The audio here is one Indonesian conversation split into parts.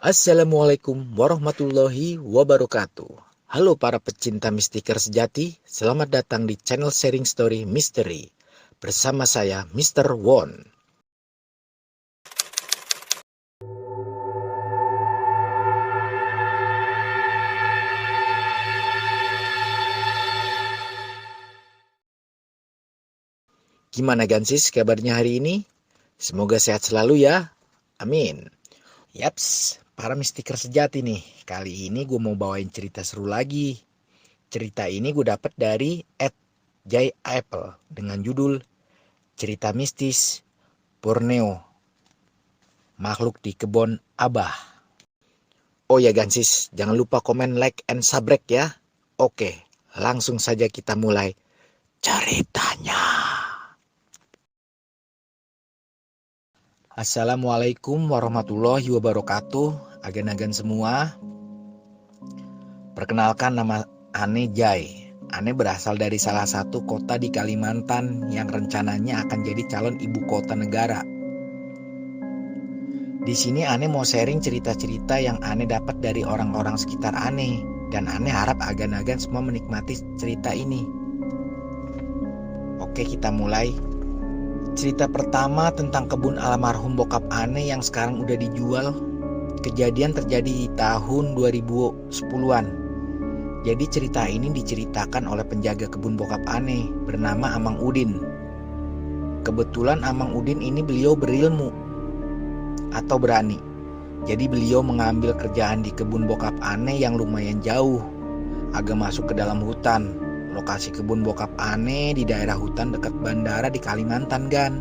Assalamualaikum warahmatullahi wabarakatuh. Halo para pecinta mistiker sejati, selamat datang di channel Sharing Story Mystery. Bersama saya Mr. Won. Gimana Gansis kabarnya hari ini? Semoga sehat selalu ya. Amin. Yaps, para mistiker sejati nih. Kali ini gue mau bawain cerita seru lagi. Cerita ini gue dapet dari @jayapple dengan judul Cerita Mistis Borneo, Makhluk di Kebun Abah. Oh ya Gansis, jangan lupa komen, like, and subscribe ya. Oke, langsung saja kita mulai ceritanya. Assalamualaikum warahmatullahi wabarakatuh, agan-agan semua. Perkenalkan, nama Ane Jai. Ane berasal dari salah satu kota di Kalimantan yang rencananya akan jadi calon ibu kota negara. Di sini Ane mau sharing cerita-cerita yang Ane dapat dari orang-orang sekitar Ane, dan Ane harap agan-agan semua menikmati cerita ini. Oke, kita mulai. Cerita pertama tentang kebun almarhum bokap Ane yang sekarang udah dijual. Kejadian terjadi di tahun 2010-an. Jadi cerita ini diceritakan oleh penjaga kebun bokap Ane bernama Amang Udin. Kebetulan Amang Udin ini beliau berilmu atau berani. Jadi beliau mengambil kerjaan di kebun bokap Ane yang lumayan jauh, agak masuk ke dalam hutan. Lokasi kebun bokap Ane di daerah hutan dekat bandara di Kalimantan, Gan.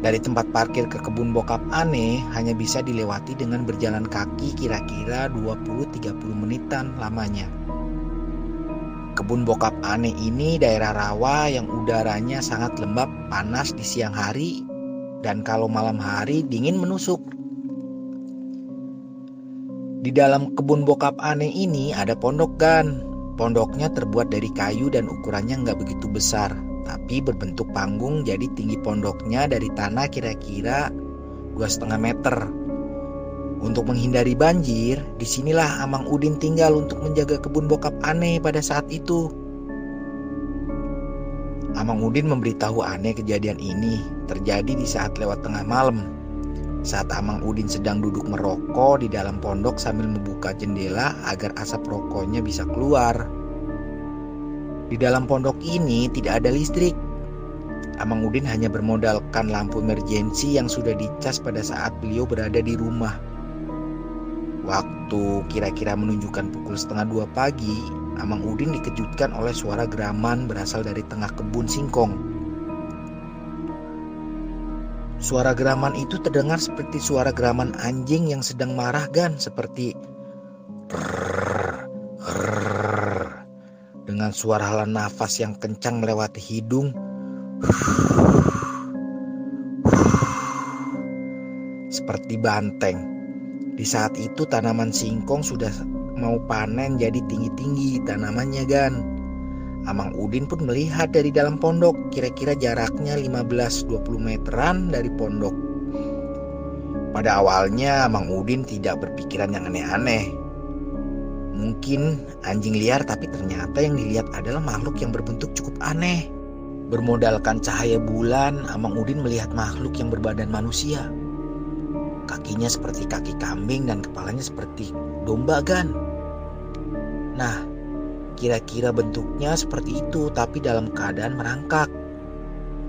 Dari tempat parkir ke kebun bokap Ane hanya bisa dilewati dengan berjalan kaki kira-kira 20-30 menitan lamanya. Kebun bokap Ane ini daerah rawa yang udaranya sangat lembab, panas di siang hari, dan kalau malam hari dingin menusuk. Di dalam kebun bokap Ane ini ada pondok, Gan. Pondoknya terbuat dari kayu dan ukurannya nggak begitu besar, tapi berbentuk panggung, jadi tinggi pondoknya dari tanah kira-kira 2,5 meter. Untuk menghindari banjir, disinilah Amang Udin tinggal untuk menjaga kebun bokap Ane pada saat itu. Amang Udin memberitahu Ane kejadian ini terjadi di saat lewat tengah malam. Saat Amang Udin sedang duduk merokok di dalam pondok sambil membuka jendela agar asap rokoknya bisa keluar. Di dalam pondok ini tidak ada listrik. Amang Udin hanya bermodalkan lampu emergensi yang sudah dicas pada saat beliau berada di rumah. Waktu kira-kira menunjukkan pukul 1:30 pagi, Amang Udin dikejutkan oleh suara geraman berasal dari tengah kebun singkong. Suara geraman itu terdengar seperti suara geraman anjing yang sedang marah, Gan, seperti dengan suara hela nafas yang kencang melewati hidung. Seperti banteng. Di saat itu tanaman singkong sudah mau panen, jadi tinggi-tinggi tanamannya, Gan. Amang Udin pun melihat dari dalam pondok, kira-kira jaraknya 15-20 meteran dari pondok. Pada awalnya Amang Udin tidak berpikiran yang aneh-aneh. Mungkin anjing liar, tapi ternyata yang dilihat adalah makhluk yang berbentuk cukup aneh. Bermodalkan cahaya bulan, Amang Udin melihat makhluk yang berbadan manusia. Kakinya seperti kaki kambing dan kepalanya seperti domba, Gan. Nah, kira-kira bentuknya seperti itu, tapi dalam keadaan merangkak.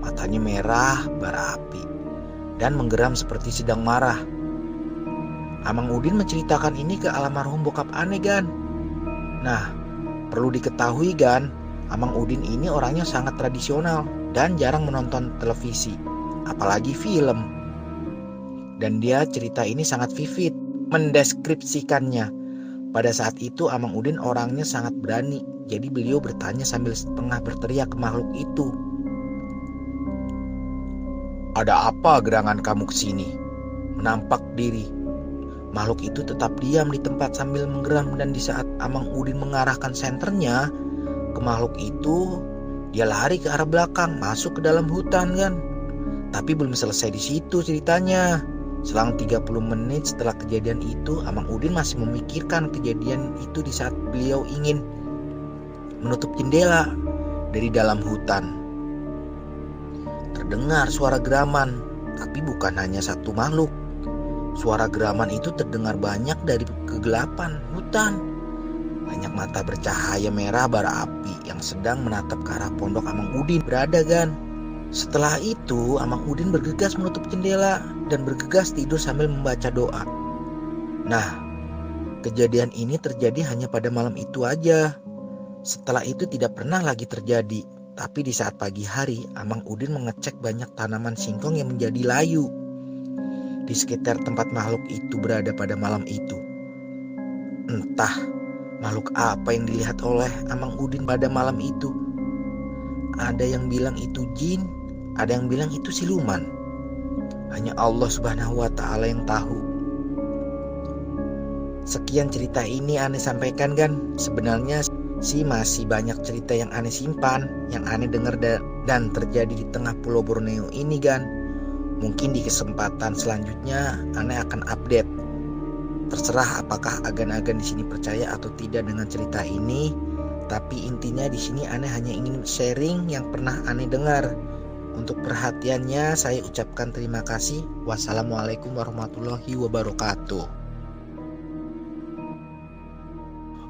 Matanya merah bara api dan menggeram seperti sedang marah. Amang Udin menceritakan ini ke almarhum bokap Ane, Gan. Nah, perlu diketahui, Gan, Amang Udin ini orangnya sangat tradisional dan jarang menonton televisi, apalagi film. Dan dia cerita ini sangat vivid mendeskripsikannya. Pada saat itu Amang Udin orangnya sangat berani, jadi beliau bertanya sambil setengah berteriak ke makhluk itu. "Ada apa gerangan kamu kesini?" Menampak diri. Makhluk itu tetap diam di tempat sambil menggeram, dan di saat Amang Udin mengarahkan senternya ke makhluk itu, dia lari ke arah belakang, masuk ke dalam hutan, Kan. Tapi belum selesai di situ ceritanya. Selang 30 menit setelah kejadian itu, Amang Udin masih memikirkan kejadian itu di saat beliau ingin menutup jendela dari dalam hutan. Terdengar suara geraman, tapi bukan hanya satu makhluk. Suara geraman itu terdengar banyak dari kegelapan hutan. Banyak mata bercahaya merah bara api yang sedang menatap ke arah pondok Amang Udin berada, Gan. Setelah itu, Amang Udin bergegas menutup jendela dan bergegas tidur sambil membaca doa. Nah, kejadian ini terjadi hanya pada malam itu aja. Setelah itu tidak pernah lagi terjadi. Tapi di saat pagi hari, Amang Udin mengecek banyak tanaman singkong yang menjadi layu di sekitar tempat makhluk itu berada pada malam itu. Entah makhluk apa yang dilihat oleh Amang Udin pada malam itu. Ada yang bilang itu jin, ada yang bilang itu siluman. Hanya Allah Subhanahu wa Ta'ala yang tahu. Sekian cerita ini Ane sampaikan, Gan. Sebenarnya sih masih banyak cerita yang Ane simpan, yang Ane dengar dan terjadi di tengah Pulau Borneo ini, Gan. Mungkin di kesempatan selanjutnya Ane akan update. Terserah apakah agan-agan di sini percaya atau tidak dengan cerita ini. Tapi intinya di sini Ane hanya ingin sharing yang pernah Ane dengar. Untuk perhatiannya saya ucapkan terima kasih. Wassalamualaikum warahmatullahi wabarakatuh.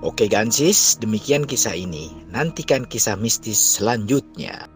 Oke Gansis, demikian kisah ini. Nantikan kisah mistis selanjutnya.